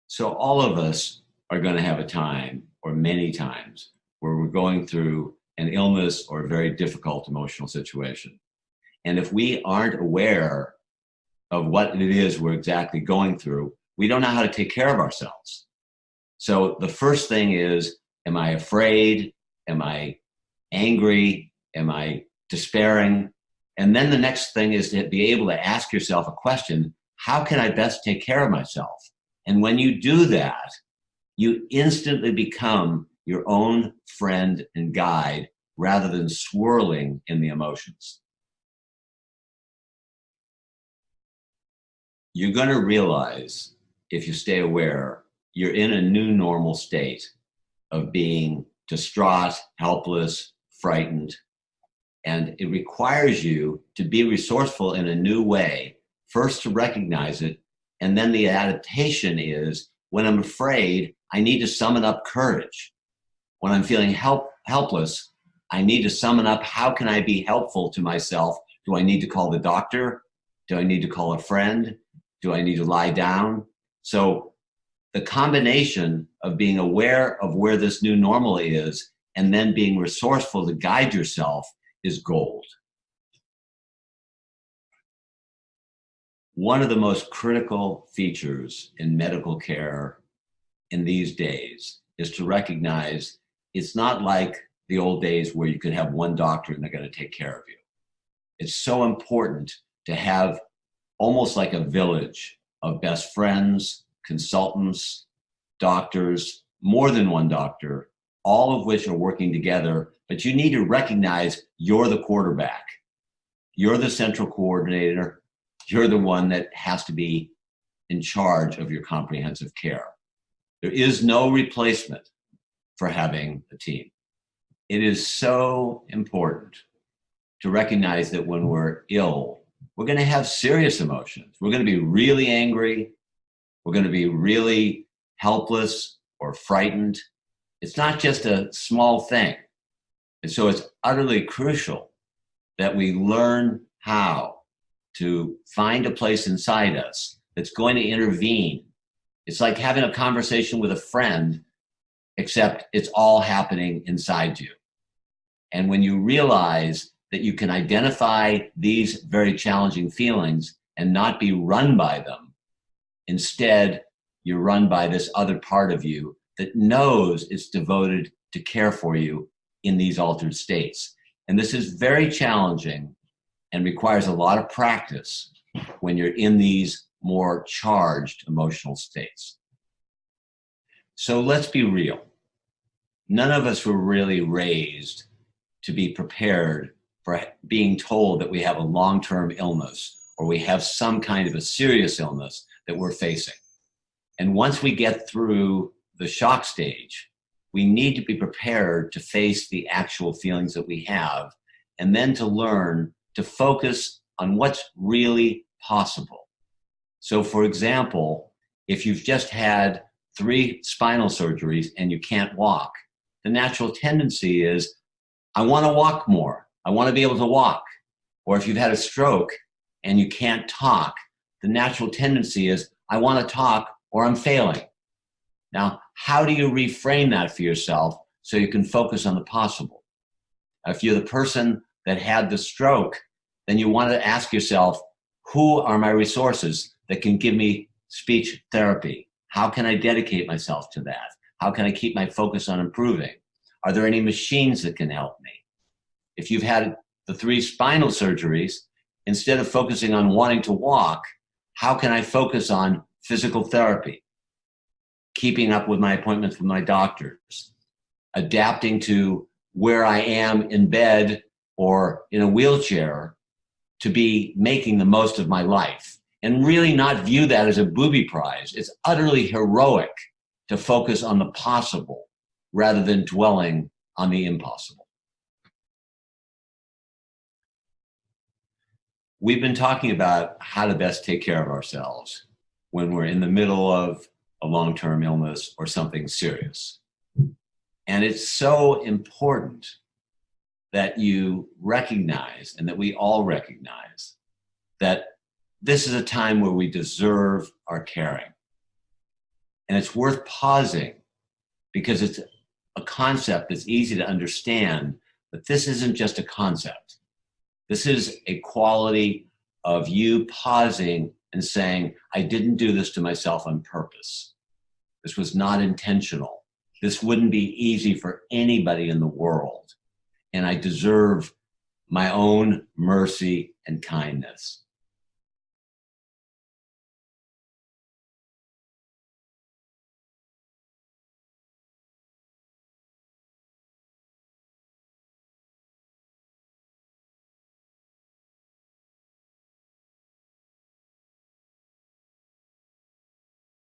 So all of us are going to have a time, or many times, where we're going through an illness or a very difficult emotional situation. And if we aren't aware of what it is we're exactly going through, we don't know how to take care of ourselves. So the first thing is, am I afraid? Am I angry? Am I despairing? And then the next thing is to be able to ask yourself a question: how can I best take care of myself? And when you do that, you instantly become your own friend and guide rather than swirling in the emotions. You're going to realize, if you stay aware, you're in a new normal state of being distraught, helpless, frightened. And it requires you to be resourceful in a new way, first to recognize it. And then the adaptation is, when I'm afraid, I need to summon up courage. When I'm feeling helpless, I need to summon up, how can I be helpful to myself? Do I need to call the doctor? Do I need to call a friend? Do I need to lie down? So the combination of being aware of where this new normal is and then being resourceful to guide yourself is gold. One of the most critical features in medical care in these days is to recognize it's not like the old days where you could have one doctor and they're going to take care of you. It's so important to have almost like a village of best friends, consultants, doctors, more than one doctor, all of which are working together. But you need to recognize you're the quarterback. You're the central coordinator. You're the one that has to be in charge of your comprehensive care. There is no replacement for having a team. It is so important to recognize that when we're ill, we're going to have serious emotions. We're going to be really angry. We're going to be really helpless or frightened. It's not just a small thing. And so it's utterly crucial that we learn how to find a place inside us that's going to intervene. It's like having a conversation with a friend, except it's all happening inside you. And when you realize that you can identify these very challenging feelings and not be run by them, instead, you're run by this other part of you that knows it's devoted to care for you in these altered states. And this is very challenging and requires a lot of practice when you're in these more charged emotional states. So let's be real. None of us were really raised to be prepared for being told that we have a long-term illness or we have some kind of a serious illness that we're facing. And once we get through the shock stage, we need to be prepared to face the actual feelings that we have, and then to learn to focus on what's really possible. So for example, if you've just had 3 spinal surgeries and you can't walk, the natural tendency is, I want to walk more. I want to be able to walk. Or if you've had a stroke and you can't talk, the natural tendency is, I want to talk or I'm failing. Now, how do you reframe that for yourself so you can focus on the possible? If you're the person that had the stroke, then you want to ask yourself, who are my resources that can give me speech therapy? How can I dedicate myself to that? How can I keep my focus on improving? Are there any machines that can help me? If you've had the 3 spinal surgeries, instead of focusing on wanting to walk, how can I focus on physical therapy, keeping up with my appointments with my doctors, adapting to where I am in bed or in a wheelchair to be making the most of my life, and really not view that as a booby prize. It's utterly heroic to focus on the possible rather than dwelling on the impossible. We've been talking about how to best take care of ourselves when we're in the middle of a long-term illness or something serious. And it's so important that you recognize, and that we all recognize, that this is a time where we deserve our caring. And it's worth pausing because it's a concept that's easy to understand, but this isn't just a concept. This is a quality of you pausing and saying, I didn't do this to myself on purpose. This was not intentional. This wouldn't be easy for anybody in the world. And I deserve my own mercy and kindness.